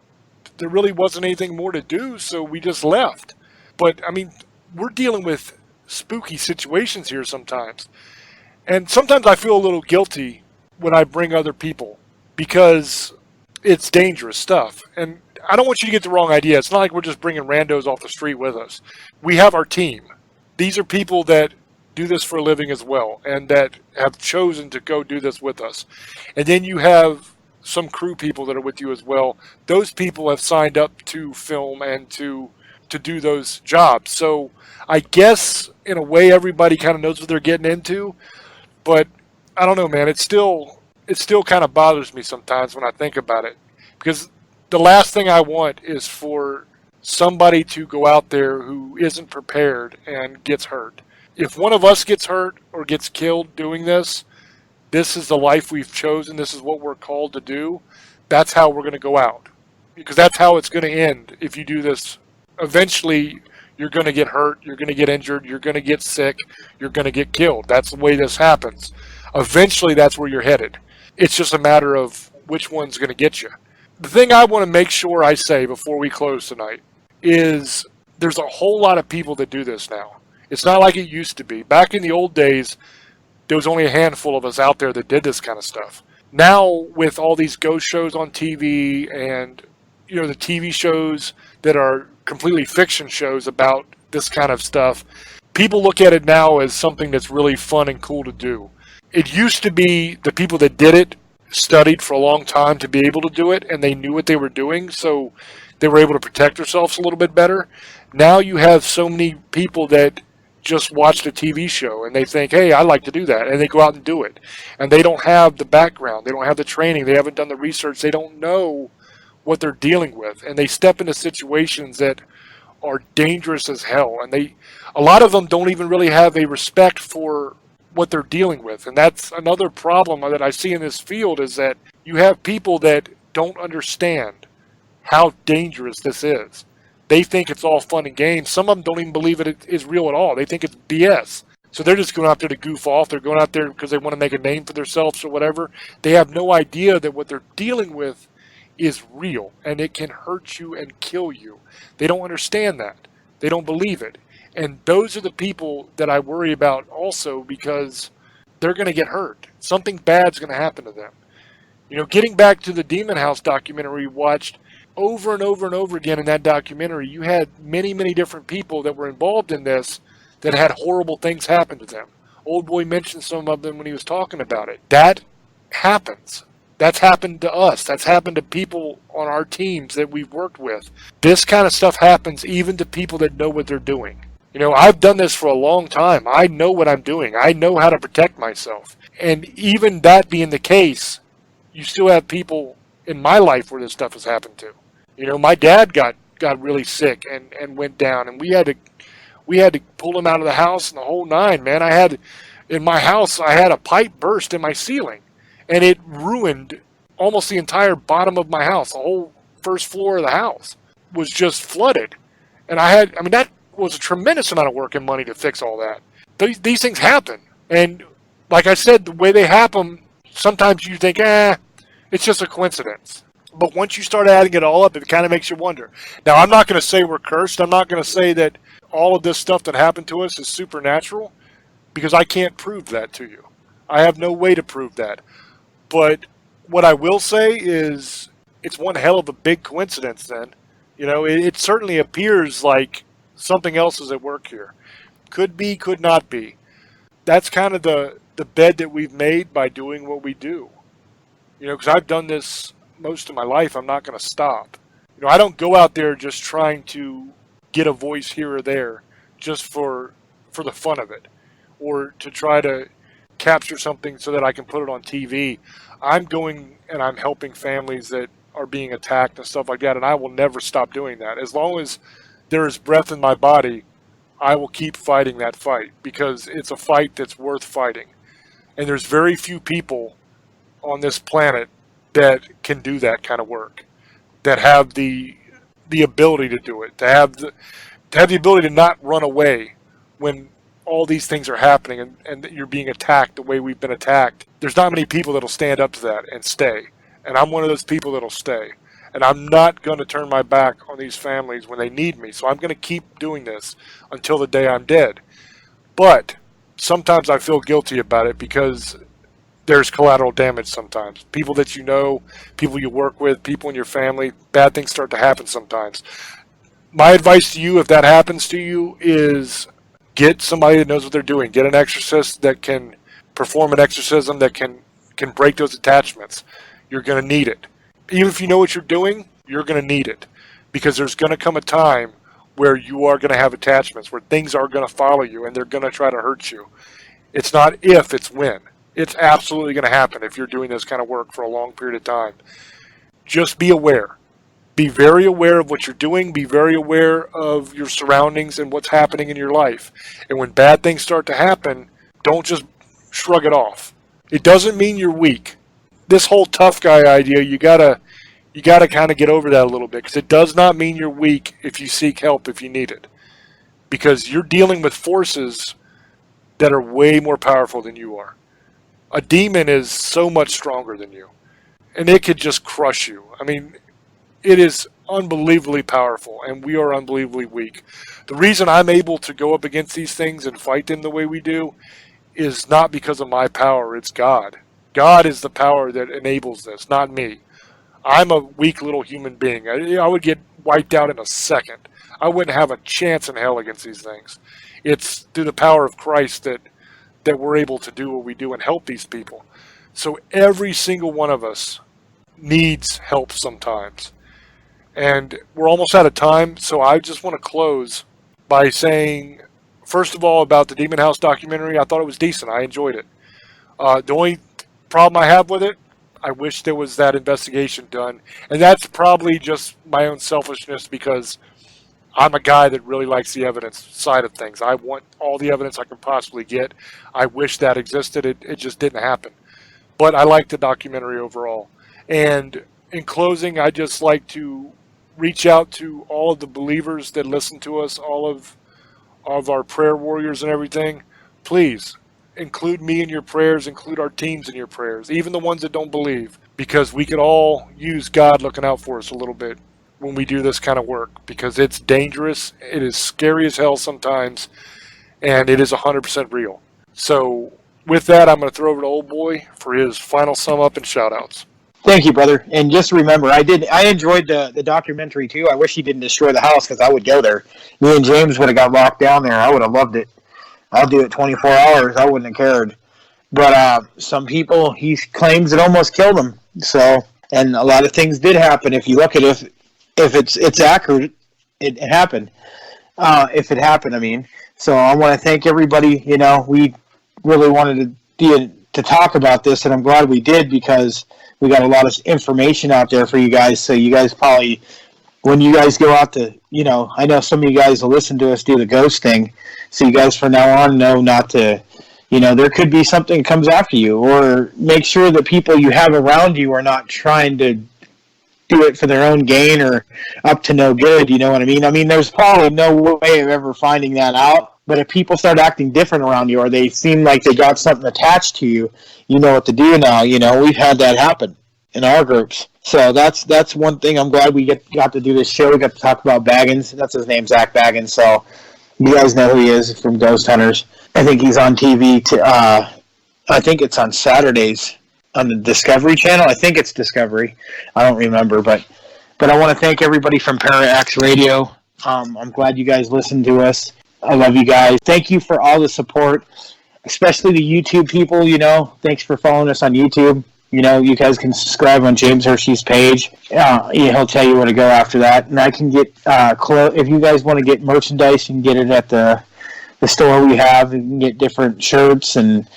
there really wasn't anything more to do, so we just left. But, I mean, we're dealing with spooky situations here sometimes. And sometimes I feel a little guilty when I bring other people, because it's dangerous stuff. And I don't want you to get the wrong idea. It's not like we're just bringing randos off the street with us. We have our team. These are people that do this for a living as well, and that have chosen to go do this with us. And then you have some crew people that are with you as well. Those people have signed up to film and to do those jobs. So I guess in a way everybody kind of knows what they're getting into, but I don't know, man. It still kind of bothers me sometimes when I think about it, because the last thing I want is for somebody to go out there who isn't prepared and gets hurt. If one of us gets hurt or gets killed doing this, this is the life we've chosen. This is what we're called to do. That's how we're going to go out, because that's how it's going to end. If you do this, eventually you're going to get hurt. You're going to get injured. You're going to get sick. You're going to get killed. That's the way this happens. Eventually, that's where you're headed. It's just a matter of which one's going to get you. The thing I want to make sure I say before we close tonight is there's a whole lot of people that do this now. It's not like it used to be. Back in the old days, there was only a handful of us out there that did this kind of stuff. Now, with all these ghost shows on TV and, you know, the TV shows that are completely fiction shows about this kind of stuff, people look at it now as something that's really fun and cool to do. It used to be the people that did it studied for a long time to be able to do it, and they knew what they were doing, so they were able to protect themselves a little bit better. Now you have so many people that just watched a TV show and they think, hey, I like to do that, and they go out and do it. And they don't have the background, they don't have the training, they haven't done the research, they don't know what they're dealing with, and they step into situations that are dangerous as hell. And a lot of them don't even really have a respect for what they're dealing with. And that's another problem that I see in this field, is that you have people that don't understand how dangerous this is. They think it's all fun and games. Some of them don't even believe it is real at all. They think it's BS. So they're just going out there to goof off. They're going out there because they want to make a name for themselves or whatever. They have no idea that what they're dealing with is real, and it can hurt you and kill you. They don't understand that. They don't believe it. And those are the people that I worry about also, because they're going to get hurt. Something bad's going to happen to them. You know, getting back to the Demon House documentary we watched, over and over and over again in that documentary, you had many, many different people that were involved in this that had horrible things happen to them. Old Boy mentioned some of them when he was talking about it. That happens. That's happened to us. That's happened to people on our teams that we've worked with. This kind of stuff happens even to people that know what they're doing. You know, I've done this for a long time. I know what I'm doing. I know how to protect myself. And even that being the case, you still have people in my life where this stuff has happened to. You know, my dad got really sick and went down, and we had to pull him out of the house and the whole nine, man. In my house, I had a pipe burst in my ceiling, and it ruined almost the entire bottom of my house. The whole first floor of the house was just flooded. And that was a tremendous amount of work and money to fix all that. These things happen. And like I said, the way they happen, sometimes you think, it's just a coincidence. But once you start adding it all up, it kind of makes you wonder. Now, I'm not going to say we're cursed. I'm not going to say that all of this stuff that happened to us is supernatural, because I can't prove that to you. I have no way to prove that. But what I will say is it's one hell of a big coincidence then. You know, it certainly appears like something else is at work here. Could be, could not be. That's kind of the bed that we've made by doing what we do. You know, because I've done this most of my life. I'm not going to stop. You know, I don't go out there just trying to get a voice here or there just for the fun of it, or to try to capture something so that I can put it on TV. I'm going and I'm helping families that are being attacked and stuff like that, and I will never stop doing that. As long as there is breath in my body, I will keep fighting that fight, because it's a fight that's worth fighting. And there's very few people on this planet that can do that kind of work, that have the ability to do it, to have the ability to not run away when all these things are happening and you're being attacked the way we've been attacked. There's not many people that'll stand up to that and stay. And I'm one of those people that'll stay. And I'm not going to turn my back on these families when they need me. So I'm going to keep doing this until the day I'm dead. But sometimes I feel guilty about it, because there's collateral damage sometimes. People that you know, people you work with, people in your family, bad things start to happen sometimes. My advice to you, if that happens to you, is get somebody that knows what they're doing. Get an exorcist that can perform an exorcism that can break those attachments. You're going to need it. Even if you know what you're doing, you're going to need it, because there's going to come a time where you are going to have attachments, where things are going to follow you and they're going to try to hurt you. It's not if, it's when. It's absolutely going to happen if you're doing this kind of work for a long period of time. Just be aware. Be very aware of what you're doing. Be very aware of your surroundings and what's happening in your life. And when bad things start to happen, don't just shrug it off. It doesn't mean you're weak. This whole tough guy idea, you gotta kind of get over that a little bit, because it does not mean you're weak if you seek help if you need it, because you're dealing with forces that are way more powerful than you are. A demon is so much stronger than you, and it could just crush you. I mean, it is unbelievably powerful, and we are unbelievably weak. The reason I'm able to go up against these things and fight them the way we do is not because of my power, it's God. God is the power that enables this, not me. I'm a weak little human being. I would get wiped out in a second. I wouldn't have a chance in hell against these things. It's through the power of Christ that we're able to do what we do and help these people. So every single one of us needs help sometimes. And we're almost out of time, so I just want to close by saying, first of all, about the Demon House documentary, I thought it was decent. I enjoyed it. The only problem I have with it, I wish there was that investigation done. And that's probably just my own selfishness, because I'm a guy that really likes the evidence side of things. I want all the evidence I can possibly get. I wish that existed. It just didn't happen. But I like the documentary overall. And in closing, I'd just like to reach out to all of the believers that listen to us, all of our prayer warriors and everything. Please, include me in your prayers, include our teams in your prayers, even the ones that don't believe, because we could all use God looking out for us a little bit when we do this kind of work, because it's dangerous, it is scary as hell sometimes, and it is 100% real. So with that, I'm going to throw over to Old Boy for his final sum up and shout outs. Thank you, brother. And just remember, I enjoyed the documentary too. I wish he didn't destroy the house, because I would go there. Me and James would have got locked down there. I would have loved it. I'll do it 24 hours. I wouldn't have cared. But some people, he claims it almost killed him. So, and a lot of things did happen. If you look at it, if it's accurate, it happened. If it happened, I mean. So I want to thank everybody. You know, we really wanted to talk about this, and I'm glad we did, because we got a lot of information out there for you guys. So you guys probably when you guys go out to, I know some of you guys will listen to us do the ghost thing, so you guys from now on know not to, there could be something that comes after you, or make sure that people you have around you are not trying to do it for their own gain or up to no good, you know what I mean? I mean, there's probably no way of ever finding that out, but if people start acting different around you, or they seem like they got something attached to you, you know what to do now. We've had that happen in our groups. So that's one thing. I'm glad we got to do this show. We got to talk about Baggins. That's his name, Zach Baggins. So you guys know who he is from Ghost Hunters. I think he's on TV. I think it's on Saturdays on the Discovery Channel. I think it's Discovery. I don't remember, but I want to thank everybody from Parax Radio. I'm glad you guys listened to us. I love you guys. Thank you for all the support, especially the YouTube people. Thanks for following us on YouTube. You guys can subscribe on James Hershey's page. He'll tell you where to go after that. And I can get if you guys want to get merchandise, you can get it at the store we have. You can get different shirts, and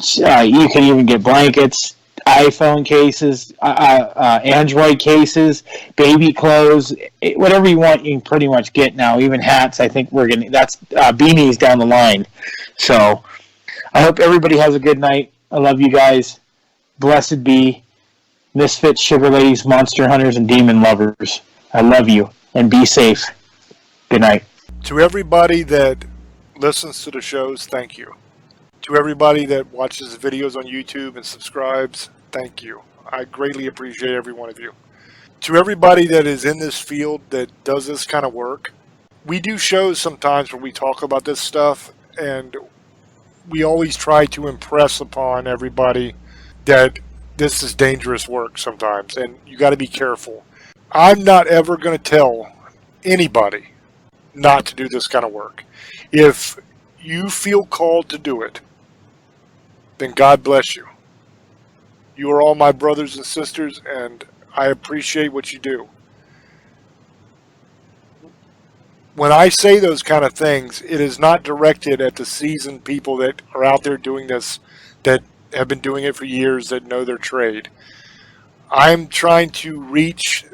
you can even get blankets, iPhone cases, Android cases, baby clothes, whatever you want. You can pretty much get now. Even hats. I think we're getting that's beanies down the line. So I hope everybody has a good night. I love you guys. Blessed be Misfits, Sugar Ladies, Monster Hunters, and Demon Lovers. I love you, and be safe. Good night. To everybody that listens to the shows, thank you. To everybody that watches videos on YouTube and subscribes, thank you. I greatly appreciate every one of you. To everybody that is in this field that does this kind of work, we do shows sometimes where we talk about this stuff, and we always try to impress upon everybody that this is dangerous work sometimes, and you got to be careful. I'm not ever going to tell anybody not to do this kind of work. If you feel called to do it, then God bless you. You are all my brothers and sisters, and I appreciate what you do. When I say those kind of things, it is not directed at the seasoned people that are out there doing this, that have been doing it for years, that know their trade. I'm trying to reach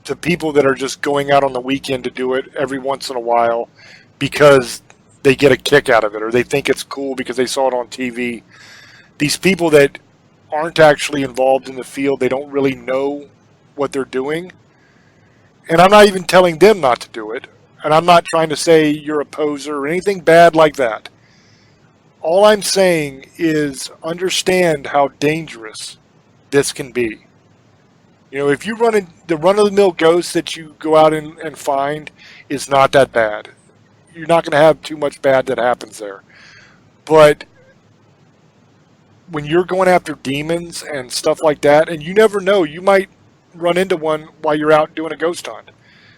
the people that are just going out on the weekend to do it every once in a while because they get a kick out of it, or they think it's cool because they saw it on TV. These people that aren't actually involved in the field, they don't really know what they're doing. And I'm not even telling them not to do it. And I'm not trying to say you're a poser or anything bad like that. All I'm saying is understand how dangerous this can be. If you run in the run-of-the-mill ghost that you go out and find is not that bad. You're not going to have too much bad that happens there. But when you're going after demons and stuff like that, and you never know, you might run into one while you're out doing a ghost hunt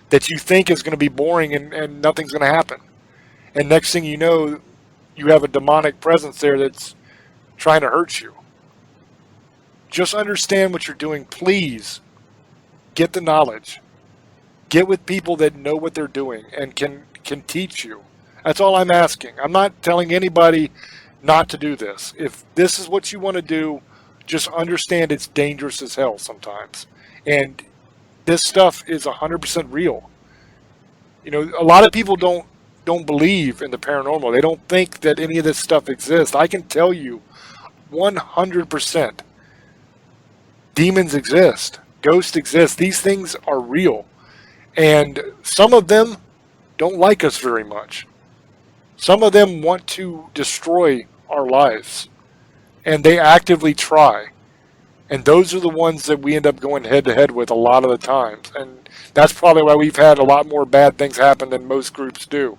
that you think is going to be boring and nothing's going to happen. And next thing you know, you have a demonic presence there that's trying to hurt you. Just understand what you're doing. Please get the knowledge. Get with people that know what they're doing and can teach you. That's all I'm asking. I'm not telling anybody not to do this. If this is what you want to do, just understand it's dangerous as hell sometimes. And this stuff is 100% real. A lot of people don't believe in the paranormal. They don't think that any of this stuff exists. I can tell you 100% demons exist. Ghosts exist. These things are real. And some of them don't like us very much. Some of them want to destroy our lives. And they actively try. And those are the ones that we end up going head to head with a lot of the times. And that's probably why we've had a lot more bad things happen than most groups do.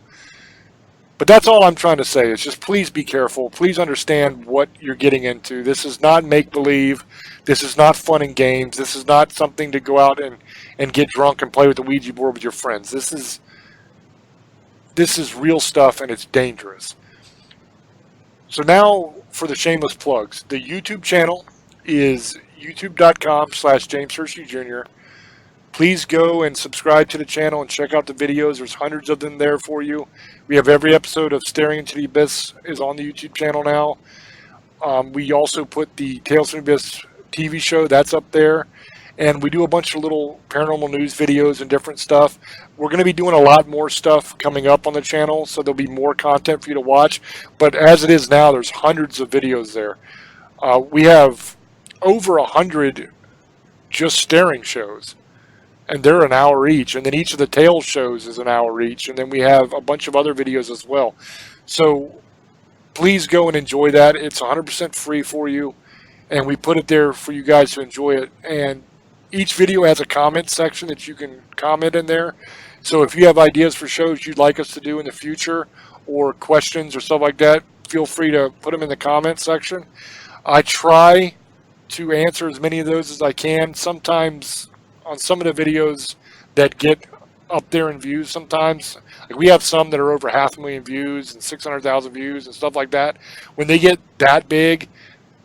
But that's all I'm trying to say is just please be careful. Please understand what you're getting into. This is not make-believe. This is not fun and games. This is not something to go out and get drunk and play with the Ouija board with your friends. This is real stuff, and it's dangerous. So now for the shameless plugs. The YouTube channel is youtube.com/James Hershey Jr. Please go and subscribe to the channel and check out the videos. There's hundreds of them there for you. We have every episode of Staring into the Abyss is on the YouTube channel now. We also put the Tales from the Abyss TV show. That's up there. and we do a bunch of little paranormal news videos and different stuff. We're going to be doing a lot more stuff coming up on the channel, so there'll be more content for you to watch. But as it is now, there's hundreds of videos there. We have over 100 just staring shows, and they're an hour each. And then each of the tail shows is an hour each. And then we have a bunch of other videos as well. So please go and enjoy that. It's 100% free for you, and we put it there for you guys to enjoy it. And each video has a comment section that you can comment in there. So if you have ideas for shows you'd like us to do in the future, or questions or stuff like that, feel free to put them in the comment section. I try to answer as many of those as I can. Sometimes on some of the videos that get up there in views, sometimes like we have some that are over 500,000 views and 600,000 views and stuff like that. When they get that big,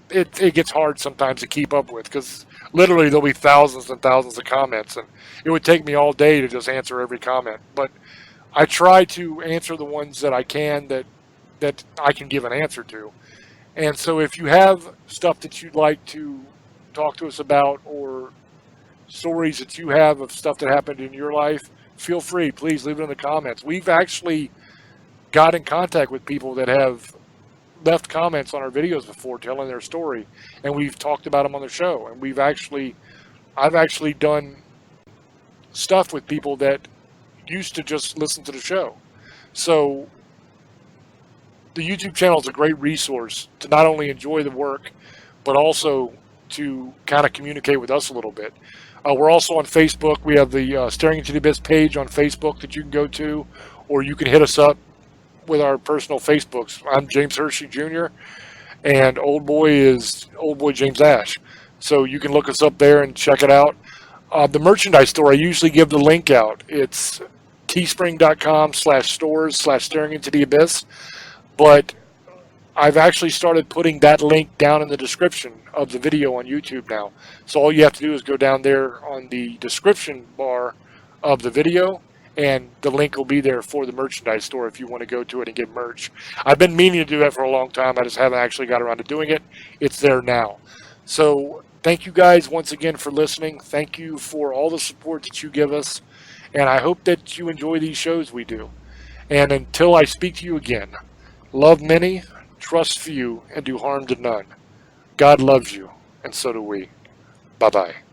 it gets hard sometimes to keep up with, because literally there'll be thousands and thousands of comments, and it would take me all day to just answer every comment. But I try to answer the ones that I can, that I can give an answer to. And so if you have stuff that you'd like to talk to us about, or stories that you have of stuff that happened in your life, feel free. Please leave it in the comments. We've actually got in contact with people that have left comments on our videos before telling their story, and we've talked about them on the show. And I've actually done stuff with people that used to just listen to the show. So the YouTube channel is a great resource to not only enjoy the work, but also to kind of communicate with us a little bit. We're also on Facebook. We have the Staring Into the Abyss page on Facebook that you can go to, or you can hit us up with our personal Facebooks. I'm James Hershey Jr., and Old Boy is Old Boy James Ash. So you can look us up there and check it out. The merchandise store, I usually give the link out. It's teespring.com/stores/staring into the abyss. But I've actually started putting that link down in the description of the video on YouTube now. So all you have to do is go down there on the description bar of the video, and the link will be there for the merchandise store if you want to go to it and get merch. I've been meaning to do that for a long time. I just haven't actually got around to doing it. It's there now. So thank you guys once again for listening. Thank you for all the support that you give us. And I hope that you enjoy these shows we do. And until I speak to you again, love many, trust few, and do harm to none. God loves you, and so do we. Bye-bye.